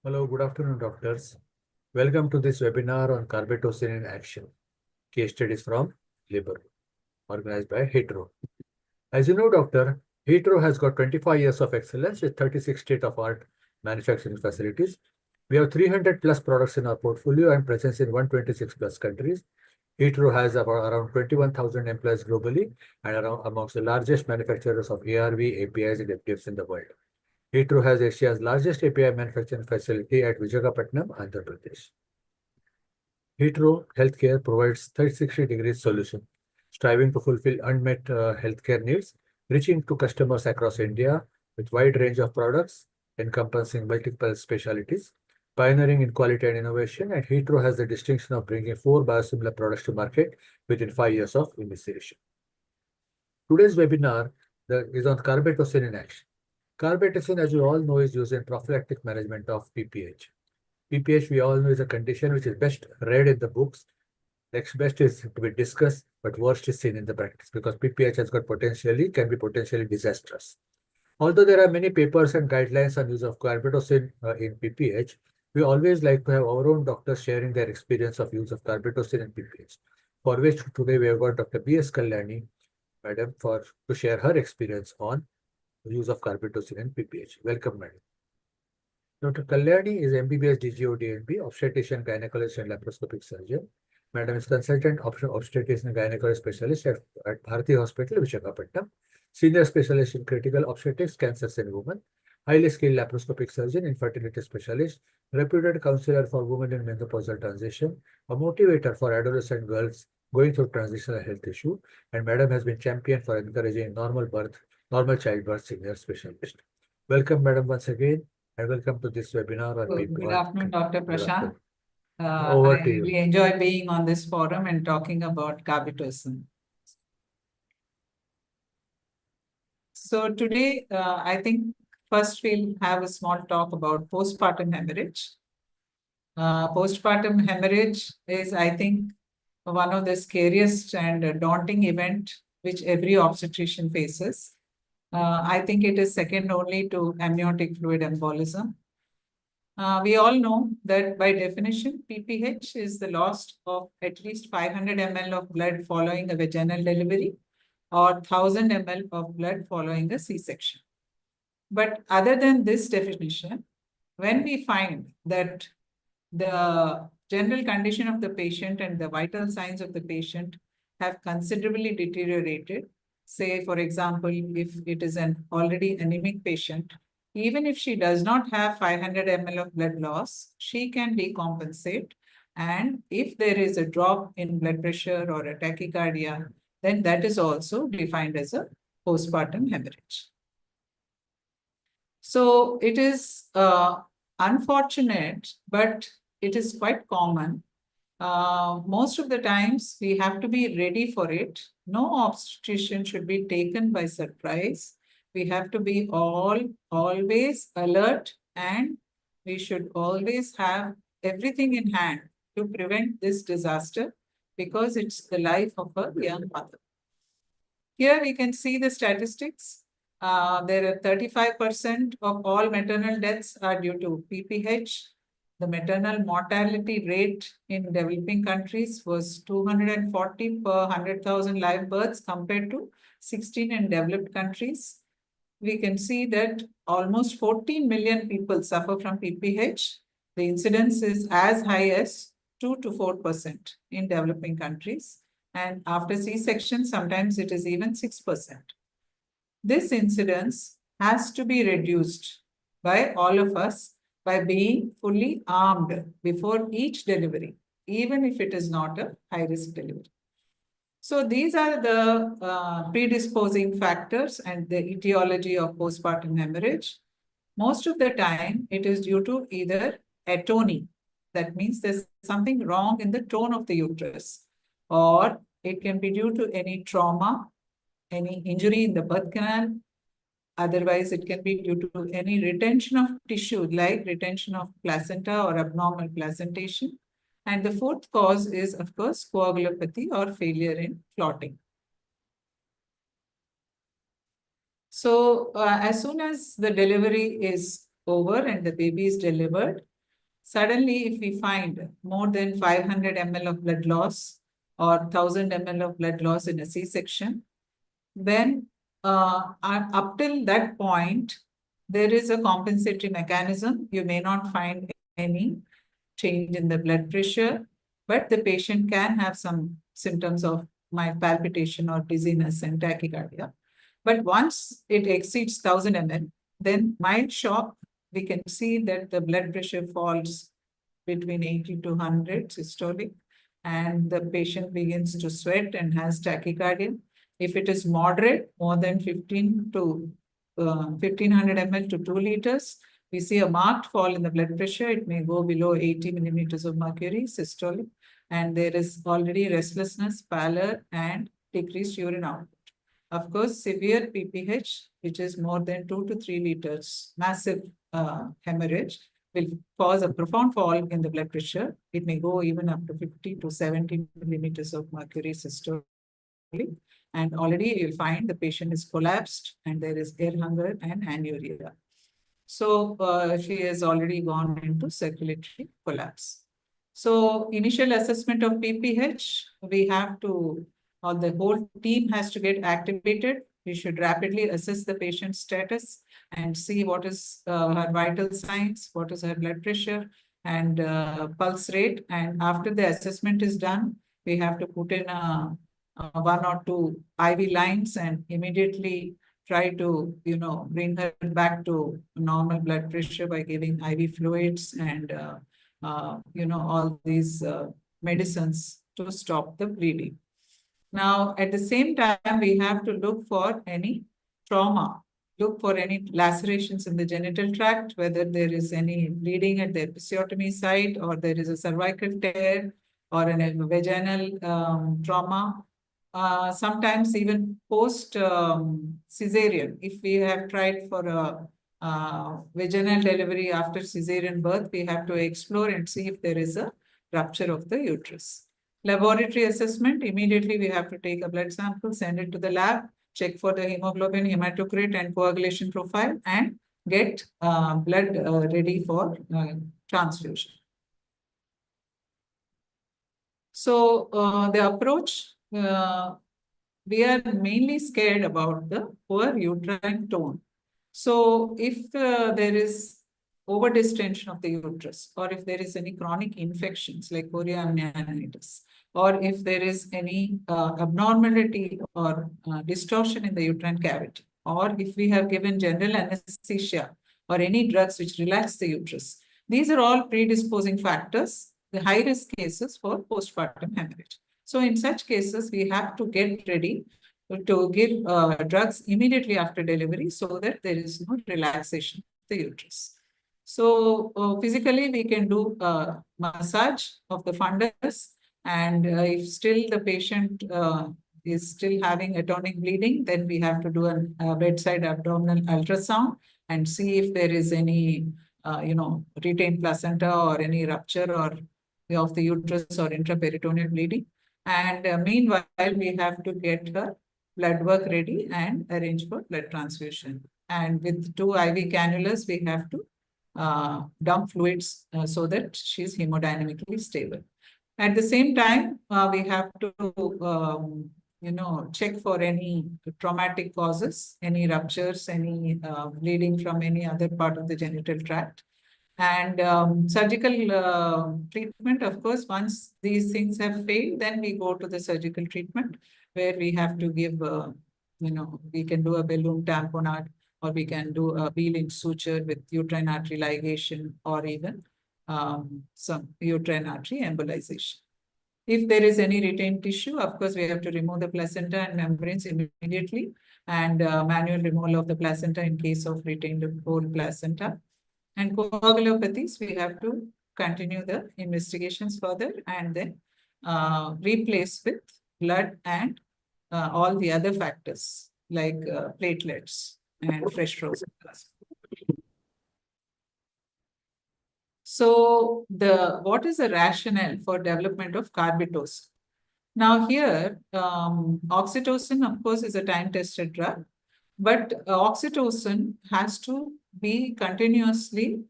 Hello, good afternoon, doctors. Welcome to this webinar on Carbetocin in action. Case studies from Liver, organized by Hetero. As you know, doctor, Hetero has got 25 years of excellence with 36 state-of-art manufacturing facilities. We have 300 plus products in our portfolio and presence in 126 plus countries. Hetero has around 21,000 employees globally and amongst the largest manufacturers of ARV, APIs, and FDFs in the world. Hetero has Asia's largest API manufacturing facility at Visakhapatnam, Andhra Pradesh. Hetero Healthcare provides 360-degree solution, striving to fulfill unmet healthcare needs, reaching to customers across India with wide range of products encompassing multiple specialties, pioneering in quality and innovation, and Hetero has the distinction of bringing 4 biosimilar products to market within 5 years of initiation. Today's webinar is on Carbetocin in action. Carbetocin, as you all know, is used in prophylactic management of PPH. PPH, we all know, is a condition which is best read in the books. Next best is to be discussed, but worst is seen in the practice because PPH can be potentially disastrous. Although there are many papers and guidelines on use of Carbetocin in PPH, we always like to have our own doctors sharing their experience of use of Carbetocin in PPH, for which today we have got Dr. B.S.Kalyani, madam, to share her experience on use of Carbetocin in PPH. Welcome, madam. Dr. Kalyani is MBBS DGO DNB, obstetrician, gynecologist, and laparoscopic surgeon. Madam is consultant obstetrician and gynecology specialist at Bharati Hospital, Visakhapatnam. Senior specialist in critical obstetrics, cancers in women. Highly skilled laparoscopic surgeon, infertility specialist, reputed counselor for women in menopausal transition, a motivator for adolescent girls going through transitional health issue, and madam has been champion for encouraging normal childbirth senior specialist. Welcome, madam, once again, and welcome to this webinar on PPH. Good afternoon, Dr. Prashant. Over I to you. really enjoy being on this forum and talking about Carbetocin. So today, I think first we'll have a small talk about postpartum hemorrhage. Postpartum hemorrhage is, I think, one of the scariest and daunting event which every obstetrician faces. I think it is second only to amniotic fluid embolism. We all know that by definition, PPH is the loss of at least 500 ml of blood following a vaginal delivery or 1000 ml of blood following a C-section. But other than this definition, when we find that the general condition of the patient and the vital signs of the patient have considerably deteriorated, say, for example, if it is an already anemic patient, even if she does not have 500 ml of blood loss, she can decompensate. And if there is a drop in blood pressure or a tachycardia, then that is also defined as a postpartum hemorrhage. So it is unfortunate, but it is quite common. Most of the times we have to be ready for it. No obstetrician should be taken by surprise. We have to be always alert, and we should always have everything in hand to prevent this disaster because it's the life of a young mother. Here we can see the statistics. There are 35% of all maternal deaths are due to PPH. The maternal mortality rate in developing countries was 240 per 100,000 live births compared to 16 in developed countries. We can see that almost 14 million people suffer from PPH. The incidence is as high as 2 to 4% in developing countries. And after C-section, sometimes it is even 6%. This incidence has to be reduced by all of us by being fully armed before each delivery, even if it is not a high-risk delivery. So these are the predisposing factors and the etiology of postpartum hemorrhage. Most of the time, it is due to either atony, that means there's something wrong in the tone of the uterus, or it can be due to any trauma, any injury in the birth canal. Otherwise, it can be due to any retention of tissue, like retention of placenta or abnormal placentation. And the fourth cause is, of course, coagulopathy or failure in clotting. So as soon as the delivery is over and the baby is delivered, Suddenly, if we find more than 500 ml of blood loss or 1000 ml of blood loss in a C-section, then up till that point, there is a compensatory mechanism. You may not find any change in the blood pressure, but the patient can have some symptoms of mild palpitation or dizziness and tachycardia. But once it exceeds 1000 ml, then mild shock, we can see that the blood pressure falls between 80 to 100 systolic, and the patient begins to sweat and has tachycardia. If it is moderate, more than 1500 ml to 2 liters, we see a marked fall in the blood pressure. It may go below 80 millimeters of mercury systolic, and there is already restlessness, pallor, and decreased urine output. Of course, severe PPH, which is more than 2 to 3 liters, massive hemorrhage, will cause a profound fall in the blood pressure. It may go even up to 50 to 70 millimeters of mercury systolic. And already you'll find the patient is collapsed and there is air hunger and anuria. So she has already gone into circulatory collapse. So initial assessment of PPH, we have to, or the whole team has to get activated. We should rapidly assess the patient's status and see what is her vital signs, what is her blood pressure and pulse rate. And after the assessment is done, we have to put in 1 or 2 IV lines and immediately try to, bring her back to normal blood pressure by giving IV fluids and, all these medicines to stop the bleeding. Now, at the same time, we have to look for any trauma, look for any lacerations in the genital tract, whether there is any bleeding at the episiotomy site or there is a cervical tear or a vaginal trauma. Sometimes even post cesarean, if we have tried for a vaginal delivery after cesarean birth, we have to explore and see if there is a rupture of the uterus. Laboratory assessment, immediately we have to take a blood sample, send it to the lab, check for the hemoglobin, hematocrit, and coagulation profile, and get blood ready for transfusion. So the approach, we are mainly scared about the poor uterine tone. So if there is overdistension of the uterus, or if there is any chronic infections like chorioamnionitis, or if there is any abnormality or distortion in the uterine cavity, or if we have given general anesthesia or any drugs which relax the uterus, these are all predisposing factors, the high-risk cases for postpartum hemorrhage. So in such cases, we have to get ready to give drugs immediately after delivery so that there is no relaxation of the uterus. So physically, we can do massage of the fundus, and if still the patient is still having atonic bleeding, then we have to do a bedside abdominal ultrasound and see if there is any, retained placenta or any rupture or of the uterus or intraperitoneal bleeding. And meanwhile, we have to get her blood work ready and arrange for blood transfusion. And with 2 IV cannulas, we have to dump fluids so that she's hemodynamically stable. At the same time, we have to, check for any traumatic causes, any ruptures, any bleeding from any other part of the genital tract. And surgical treatment, of course, once these things have failed, then we go to the surgical treatment where we have to give, we can do a balloon tamponade, or we can do a V-link suture with uterine artery ligation, or even some uterine artery embolization. If there is any retained tissue, of course, we have to remove the placenta and membranes immediately, and manual removal of the placenta in case of retained whole placenta. And coagulopathies, we have to continue the investigations further and then replace with blood and all the other factors like platelets and fresh frozen plasma. So what is the rationale for development of carbetocin? Now here, oxytocin, of course, is a time-tested drug, but oxytocin has to be continuously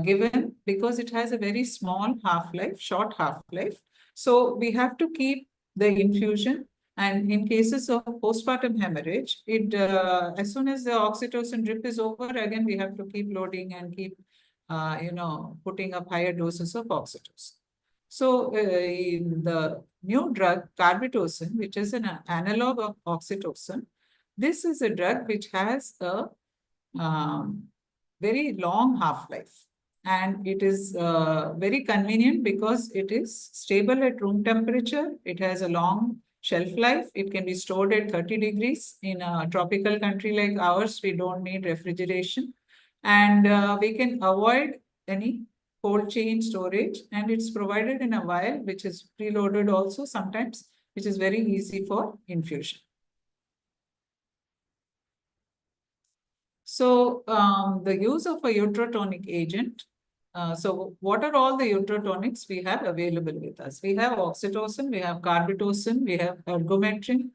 given because it has a very small half-life, short half-life. So we have to keep the infusion. And in cases of postpartum hemorrhage, as soon as the oxytocin drip is over, again, we have to keep loading and keep, putting up higher doses of oxytocin. So in the new drug, carbetocin, which is an analog of oxytocin, this is a drug which has a very long half-life. And it is very convenient because it is stable at room temperature. It has a long shelf life. It can be stored at 30 degrees. In a tropical country like ours, we don't need refrigeration. And we can avoid any cold chain storage. And it's provided in a vial, which is preloaded also sometimes, which is very easy for infusion. So the use of a uterotonic agent. So what are all the uterotonics we have available with us? We have oxytocin, we have carbetocin, we have ergometrin,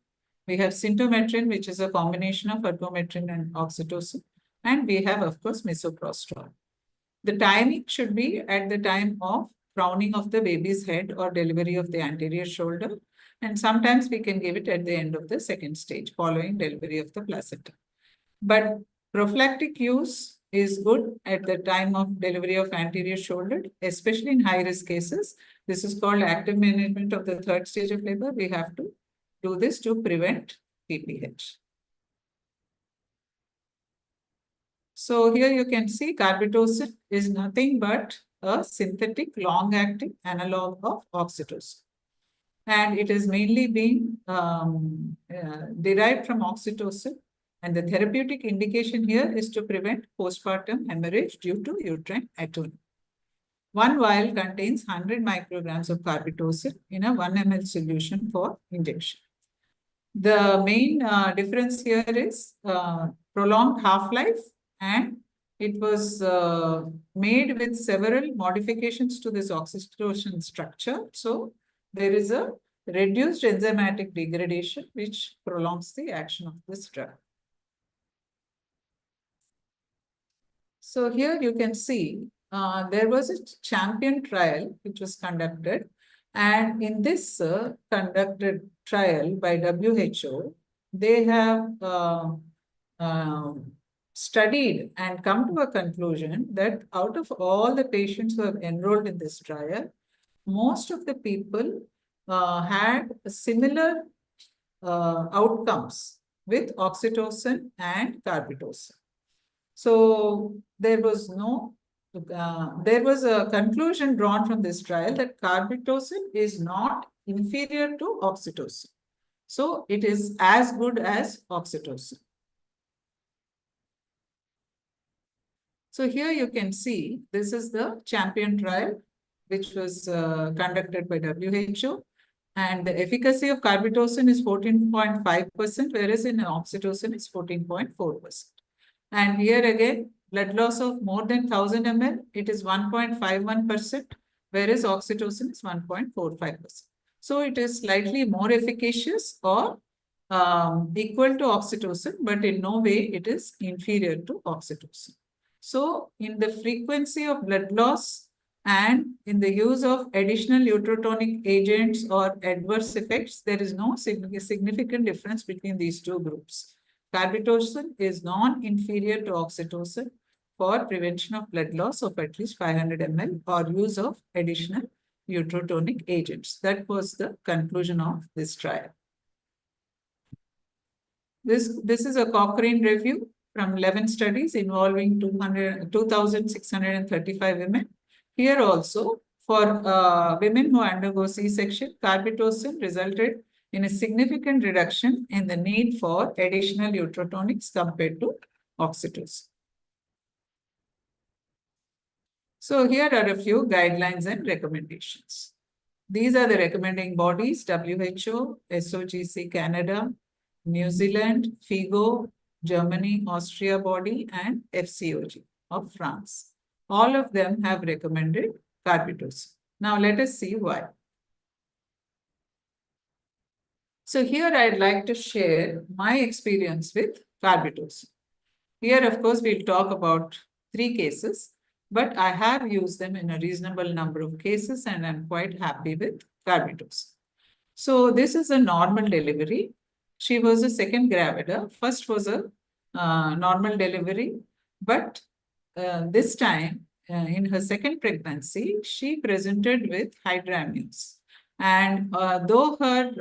we have symptometrin, which is a combination of ergometrin and oxytocin, and we have, of course, misoprostol. The timing should be at the time of crowning of the baby's head or delivery of the anterior shoulder, and sometimes we can give it at the end of the second stage following delivery of the placenta. But prophylactic use is good at the time of delivery of anterior shoulder, especially in high-risk cases. This is called active management of the third stage of labor. We have to do this to prevent PPH. So here you can see carbetocin is nothing but a synthetic long-acting analog of oxytocin. And it is mainly being derived from oxytocin. And the therapeutic indication here is to prevent postpartum hemorrhage due to uterine atony. One vial contains 100 micrograms of carbetocin in a 1 ml solution for injection. The main difference here is prolonged half-life, and it was made with several modifications to this oxytocin structure. So there is a reduced enzymatic degradation which prolongs the action of this drug. So here you can see there was a champion trial which was conducted, and in this conducted trial by WHO, they have studied and come to a conclusion that out of all the patients who have enrolled in this trial, most of the people had similar outcomes with oxytocin and carbetocin. So there was a conclusion drawn from this trial that carbetocin is not inferior to oxytocin. So it is as good as oxytocin. So here you can see, this is the champion trial, which was conducted by WHO. And the efficacy of carbetocin is 14.5%, whereas in oxytocin is 14.4%. And here again, blood loss of more than 1000 ml, it is 1.51%, whereas oxytocin is 1.45%. So it is slightly more efficacious or equal to oxytocin, but in no way it is inferior to oxytocin. So in the frequency of blood loss and in the use of additional uterotonic agents or adverse effects, there is no significant difference between these two groups. Carbetocin is non-inferior to oxytocin for prevention of blood loss of at least 500 ml or use of additional uterotonic agents. That was the conclusion of this trial. This is a Cochrane review from 11 studies involving 2,635 women. Here also, for women who undergo C-section, carbetocin resulted in a significant reduction in the need for additional uterotonics compared to oxytocin. So here are a few guidelines and recommendations. These are the recommending bodies: WHO, SOGC Canada, New Zealand, FIGO, Germany, Austria body, and FCOG of France. All of them have recommended carbetocin. Now let us see why. So here I'd like to share my experience with carbetocin. Here, of course, we'll talk about 3 cases. but I have used them in a reasonable number of cases and I'm quite happy with Carbetocin. So this is a normal delivery. She was a second gravida. First was a normal delivery, but this time in her second pregnancy, she presented with hydramnios. And though her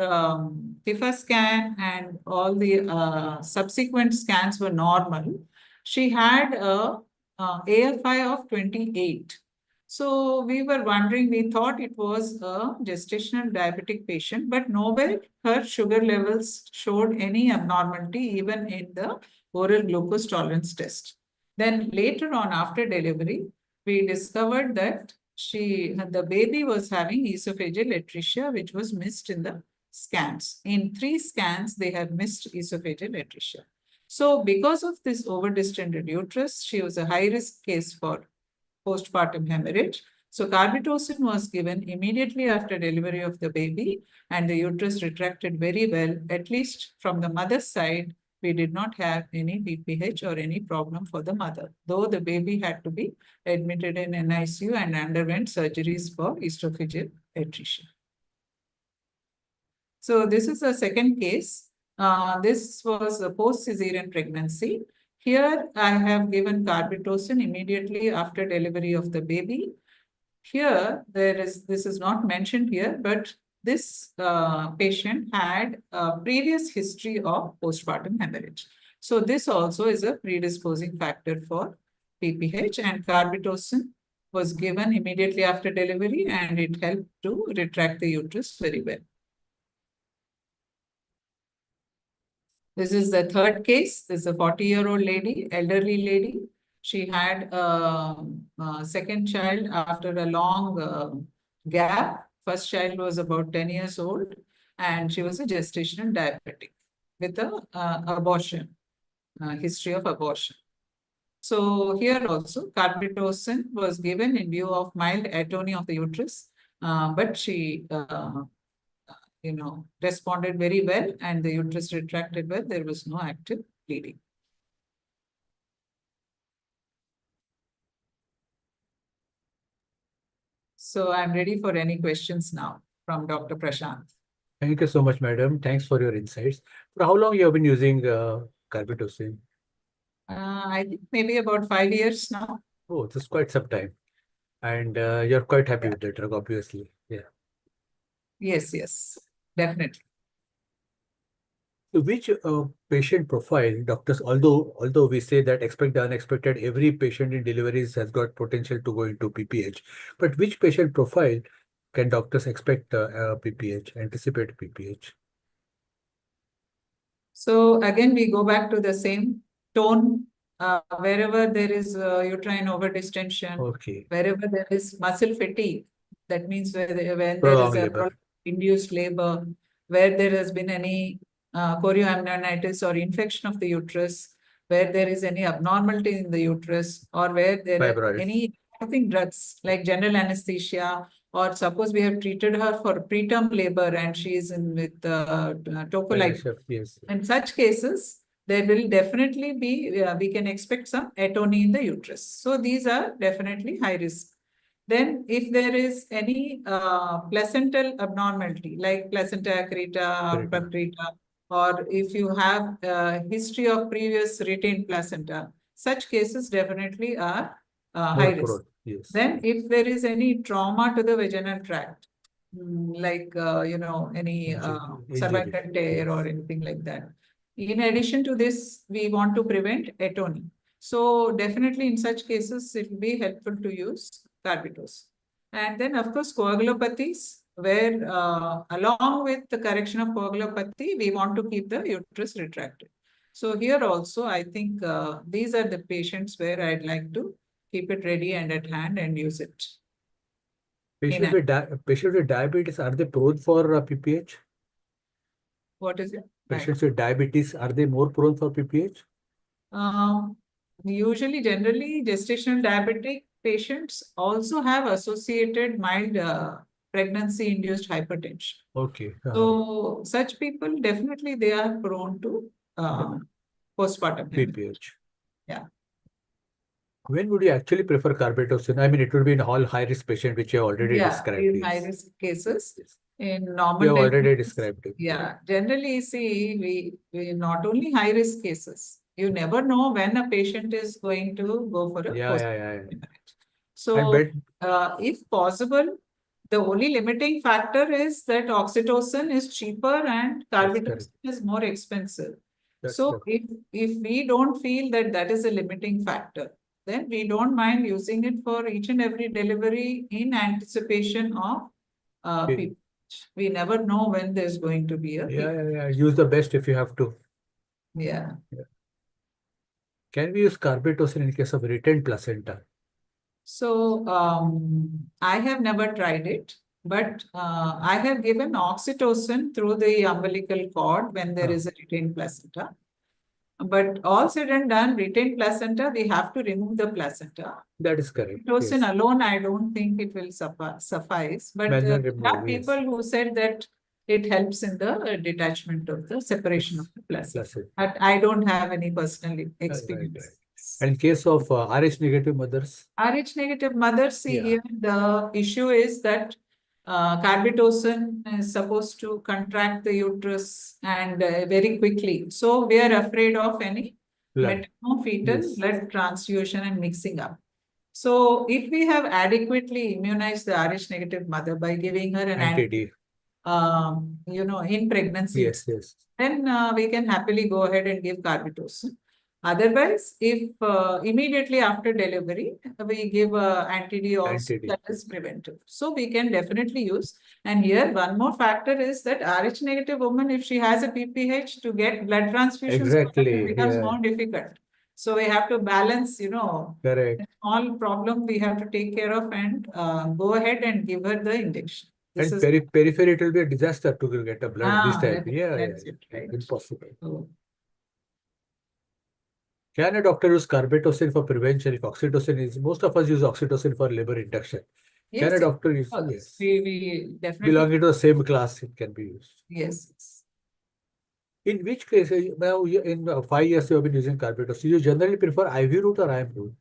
TIFA scan and all the subsequent scans were normal, she had a AFI of 28. So we were wondering, we thought it was a gestational diabetic patient, but nowhere her sugar levels showed any abnormality, even in the oral glucose tolerance test. Then later on, after delivery, we discovered that the baby was having esophageal atresia, which was missed in the scans. In 3 scans, they have missed esophageal atresia. So because of this overdistended uterus, she was a high-risk case for postpartum hemorrhage. So Carbetocin was given immediately after delivery of the baby, and the uterus retracted very well. At least from the mother's side, we did not have any BPH or any problem for the mother, though the baby had to be admitted in an ICU and underwent surgeries for esophageal atresia. So this is a second case. This was a post-cesarean pregnancy. Here I have given Carbetocin immediately after delivery of the baby. Here, this is not mentioned here, but this patient had a previous history of postpartum hemorrhage. So this also is a predisposing factor for PPH, and Carbetocin was given immediately after delivery and it helped to retract the uterus very well. This is the third case. This is a 40-year-old lady, elderly lady. She had a second child after a long gap. First child was about 10 years old, and she was a gestational diabetic with a abortion, history of abortion. So here also, Carbetocin was given in view of mild atony of the uterus, but she responded very well and the uterus retracted well. There was no active bleeding. So I'm ready for any questions now from Dr. Prashant. Thank you so much, madam. Thanks for your insights. For how long you have been using Carbetocin? I think maybe about 5 years now. Oh, this is quite some time. And you're quite happy with the drug, obviously. Yeah. Yes, definitely. So which patient profile, doctors, although we say that expect the unexpected, every patient in deliveries has got potential to go into PPH, but which patient profile can doctors expect PPH, anticipate PPH? So again, we go back to the same tone. Wherever there is uterine overdistension, Okay. wherever there is muscle fatigue, that means when there is Prolonged a labor. induced labor, where there has been any chorioamnionitis or infection of the uterus, where there is any abnormality in the uterus, or where there are Fibroids. any drugs like general anesthesia, or suppose we have treated her for preterm labor and she is in with tocilite. Yes. In such cases, there will definitely be, we can expect some atony in the uterus. So these are definitely high risk. Then if there is any placental abnormality like placenta accreta or procreta, or if you have a history of previous retained placenta, such cases definitely are high risk. Yes. Then if there is any trauma to the vaginal tract, like, any cervical tear or anything like that. In addition to this, we want to prevent atony. So definitely in such cases, it will be helpful to use Carbetocin. And then of course, coagulopathies, where along with the correction of coagulopathy, we want to keep the uterus retracted. So here also, I think these are the patients where I'd like to keep it ready and at hand and use it. Patients with diabetes, are they prone for PPH? What is it? Patients with diabetes, are they more prone for PPH? Usually, generally, gestational diabetic patients also have associated mild pregnancy-induced hypertension. Okay. So such people, definitely they are prone to postpartum hemorrhage. PPH. Yeah. When would you actually prefer carbetocin? I mean, it would be in all high-risk patient, which you have already Yeah, described. in high Yes. risk cases, Yes. in You normal have already deliveries, described it. yeah, generally see, we not only high risk cases, you never know when a patient is going to go for a Yeah, post. yeah, yeah, yeah. And So, bed, if possible, the only limiting factor is that oxytocin is cheaper and that's correct. carbetocin is more expensive. That's So correct. if we don't feel that that is a limiting factor, then we don't mind using it for each and every delivery in anticipation of Okay. people. We never know when there's going to be a Yeah, yeah, yeah. Use the best if you have to. yeah. Yeah. Can we use carbetocin in case of retained placenta? So I have never tried it, but I have given oxytocin through the umbilical cord when there is a retained placenta. But all said and done, retained placenta, we have to remove the placenta. That is correct. Oxytocin Yes. alone, I don't think it will suffice. But Manual there are remove, yes. people who said that it helps in the detachment of the separation of the placenta. Placenta. But I don't have any personal Right, experience. right. And in case of Rh negative mothers, Rh negative mothers, see Yeah. here, the issue is that carbetocin is supposed to contract the uterus and very quickly. So we are afraid of any blood. maternal-fetal Yes. blood transfusion and mixing up. So if we have adequately immunized the Rh negative mother by giving her an Anti-D. in pregnancy, Yes, yes. then we can happily go ahead and give carbetocin. Otherwise, if immediately after delivery, we give anti-D also, Anti-D. that is preventive. So we can definitely use. And here, one more factor is that Rh negative woman, if she has a PPH, to get blood transfusions Exactly, becomes yeah. more difficult. So we have to balance, Correct. a small problem we have to take care of and go ahead and give her the injection. This And is periphery, it will be a disaster to get a blood this type. Yeah, that's yeah, it, right? impossible. So, Can a doctor use carbetocin for prevention if oxytocin is, most of us use oxytocin for labor induction. Can a yes, doctor use, yes, yes, we definitely, belonging to the same class, it can be used. yes. In which case, now in 5 years you have been using carbetocin, you generally prefer IV route or IM route?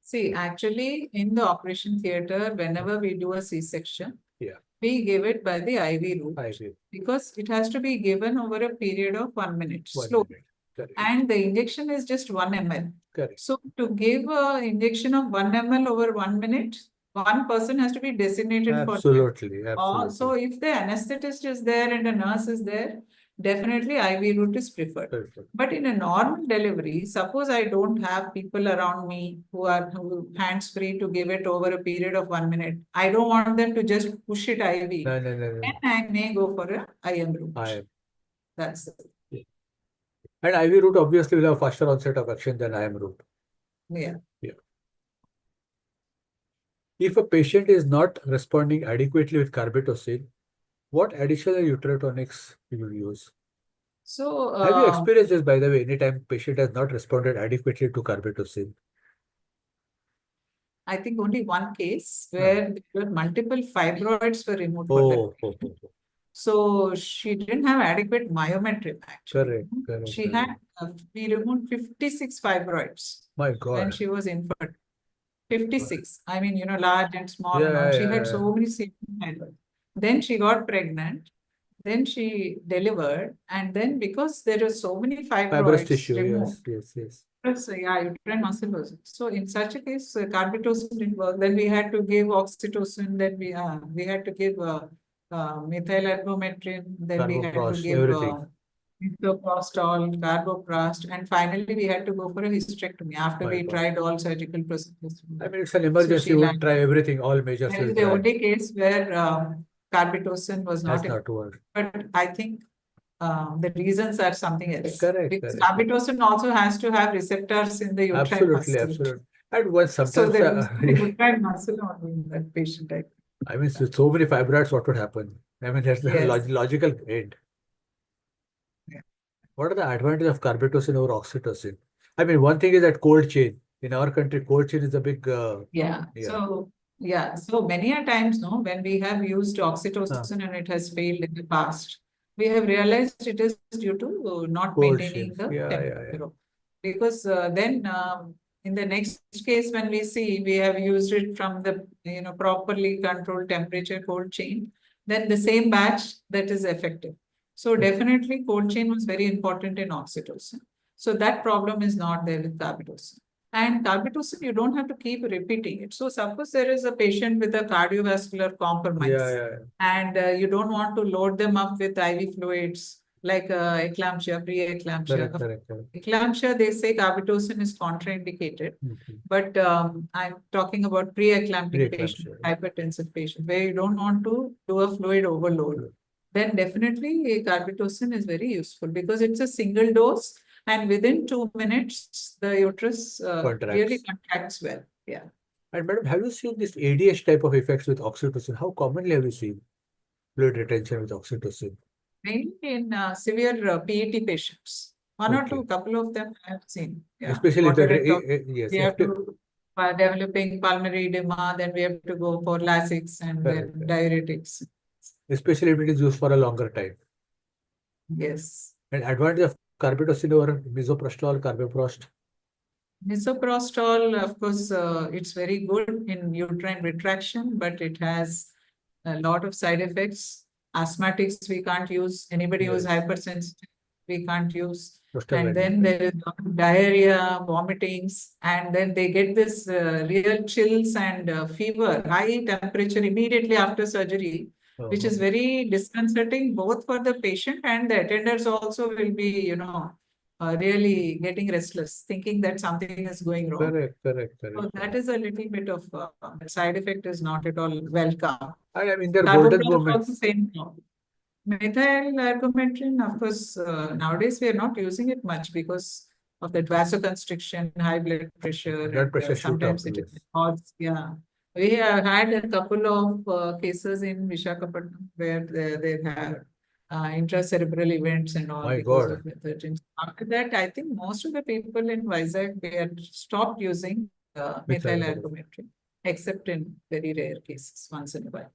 See, actually, in the operation theater, whenever we do a C-section, Yeah, we give it by the IV route IV, because it has to be given over a period of 1 minute, 1 slow. minute. Correct. And the injection is just 1 ml. Correct. So to give an injection of 1 ml over 1 minute, one person has to be designated for that. Absolutely, absolutely. So if the anesthetist is there and a nurse is there, definitely IV route is preferred. Perfect. But in a normal delivery, suppose I don't have people around me who are hands free to give it over a period of 1 minute. I don't want them to just push it IV. No. Then I may go for a IM route. IM. That's it. And IV route obviously will have faster onset of action than IM route. Yeah. If a patient is not responding adequately with carbetocin, what additional uterotonics you will use? So Have you experienced this, by the way, anytime patient has not responded adequately to carbetocin? I think only one case where there were multiple fibroids were removed for that. So she didn't have adequate myometry actually. Correct. She had, we removed 56 fibroids. My God. When she was infertile. 56. I mean, large and small. Yeah, she had so many fibroids. Then she got pregnant. Then she delivered. And then because there are so many fibrous tissue, removed, yes. uterine muscle was. So in such a case, carbetocin didn't work. Then we had to give oxytocin. Then we had to give methyl ergometrin. Then we had to Carboprost, give everything. misoprostol, carboprast, and finally we had to go for a hysterectomy after we tried all surgical procedures. I mean, it's an emergency. You would try everything, all measures. That is the only case where carbetocin was not worked. But I think the reasons are something else. Correct. Because carbetocin also has to have receptors in the uterine muscle. Absolutely. And when sometimes So there is uterine muscle only in that patient. I mean, with so many fibroids, what would happen? I mean, that's the logical end. Yeah. What are the advantages of carbetocin over oxytocin? I mean, one thing is that cold chain. In our country, cold chain is a big. So many a times, when we have used oxytocin and it has failed in the past, we have realized it is due to not Cold maintaining chain. the temperature. Because then in the next case, when we see we have used it from the properly controlled temperature cold chain, then the same batch that is effective. So definitely cold chain was very important in oxytocin. So that problem is not there with carbetocin. And carbetocin, you don't have to keep repeating it. So suppose there is a patient with a cardiovascular compromise, and you don't want to load them up with IV fluids like eclampsia, pre-eclampsia. Correct. Eclampsia, they say carbetocin is contraindicated. But I'm talking about pre-eclamptic patient, hypertensive patient, where you don't want to do a fluid overload. Then definitely carbetocin is very useful because it's a single dose, and within 2 minutes, the uterus really contracts well. Yeah. And madam, have you seen this ADH type of effects with oxytocin? How commonly have you seen fluid retention with oxytocin? Mainly in severe PET patients. One or two, couple of them I have seen. Yeah. Especially if we have to developing pulmonary edema, then we have to go for Lasix and then diuretics. Especially if it is used for a longer time. Yes. And advantage of carbetocin over misoprostol, carboprost? Misoprostol, of course, it's very good in uterine retraction, but it has a lot of side effects. Asthmatics, we can't use. Anybody who's hypersensitive, we can't use. And then there is diarrhea, vomitings, and then they get this real chills and fever, high temperature immediately after surgery, which is very disconcerting both for the patient, and the attenders also will be, really getting restless, thinking that something is going wrong. Correct. So that is a little bit of side effect is not at all welcome. I mean, they're golden moments. Same problem. Methyl ergometrin, of course, nowadays we are not using it much because of the vasoconstriction, high blood pressure. Blood pressure sometimes it causes, We have had a couple of cases in Visakhapatnam where they have intracerebral events and all because of methogens. After that, I think most of the people in Vizag, they had stopped using methyl ergometrin, except in very rare cases, once in a while.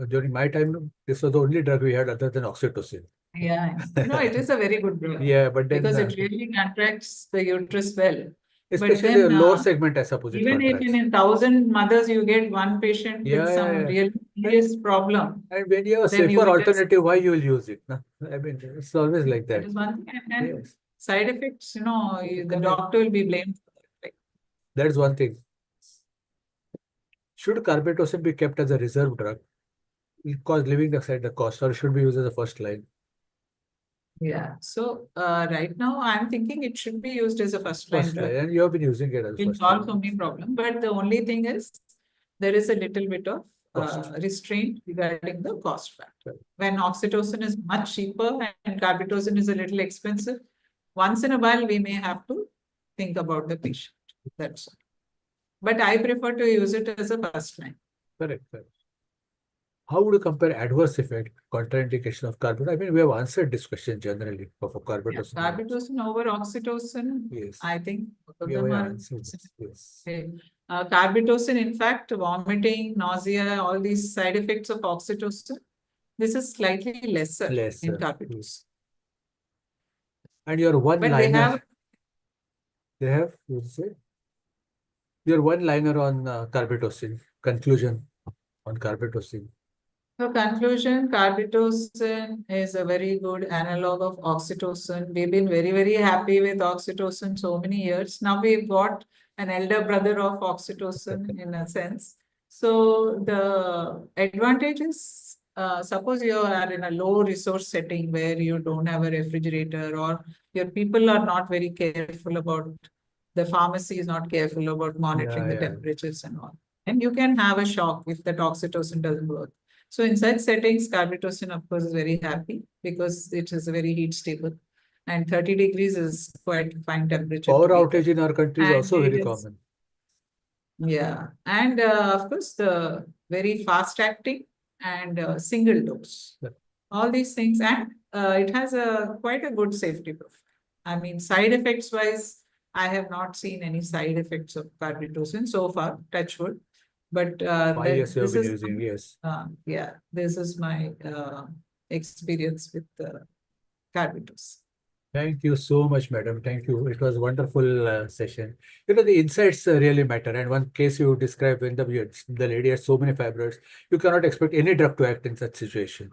During my time, this was the only drug we had other than oxytocin. Yeah, it is a very good drug. But then because it really contracts the uterus well. Especially the lower segment, I suppose. Even if in 1,000 mothers you get one patient with some real serious problem. And when you have a safer alternative, why you will use it? No? I mean, it's always like that. That is one thing. And side effects, the doctor will be blamed for that. That is one thing. Should carbetocin be kept as a reserve drug? Because leaving aside the cost, or should be used as a first line? Yeah. So right now I'm thinking it should be used as a first line drug. And you have been using it as a first line. It will solve so many problems. But the only thing is there is a little bit of restraint regarding the cost factor. When oxytocin is much cheaper and carbetocin is a little expensive, once in a while we may have to think about the patient. That's all. But I prefer to use it as a first line. Correct. How would you compare adverse effect, contraindication of carbetocin? I mean, we have answered this question generally for carbetocin. Carbetocin over oxytocin, I think both of them are. Carbetocin, in fact, vomiting, nausea, all these side effects of oxytocin, this is slightly lesser in carbetocin. And your one-liner, they have, you say? Your one-liner on carbetocin, conclusion on carbetocin. So conclusion, carbetocin is a very good analog of oxytocin. We've been very, very happy with oxytocin so many years. Now we've got an elder brother of oxytocin in a sense. So the advantage is, suppose you are in a low resource setting where you don't have a refrigerator, or your people are not very careful about, the pharmacy is not careful about monitoring the temperatures and all. And you can have a shock if that oxytocin doesn't work. So in such settings, carbetocin, of course, is very happy because it is very heat stable. And 30 degrees is quite fine temperature. Power outage in our country is also very common. Yeah. And of course, the very fast acting and single dose. All these things. And it has quite a good safety profile. I mean, side effects wise, I have not seen any side effects of carbetocin so far, touch wood. But this is my experience with carbetocin. Thank you so much, madam. Thank you. It was a wonderful session. The insights really matter. And one case you described when the lady has so many fibroids, you cannot expect any drug to act in such situation.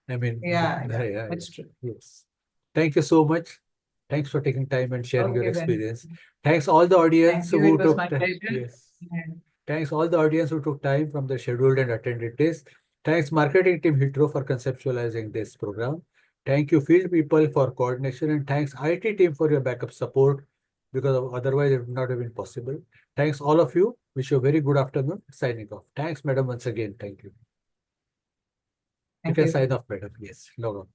I mean, Yeah, yeah, yeah, that's true. yes. Thank you so much. Thanks for taking time and sharing your Okay, then. experience. Thanks all the audience Thank you. It who was took my time. pleasure. Yes. Yeah. Thanks all the audience who took time from the scheduled and attended this. Thanks marketing team Hitro for conceptualizing this program. Thank you field people for coordination, and thanks IT team for your backup support, because otherwise it would not have been possible. Thanks all of you. Wish you a very good afternoon. Signing off. Thanks, madam, once again. Thank you. You Thank can you. sign off, madam. Yes, log on.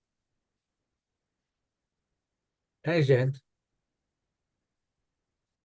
Thanks, Jayant.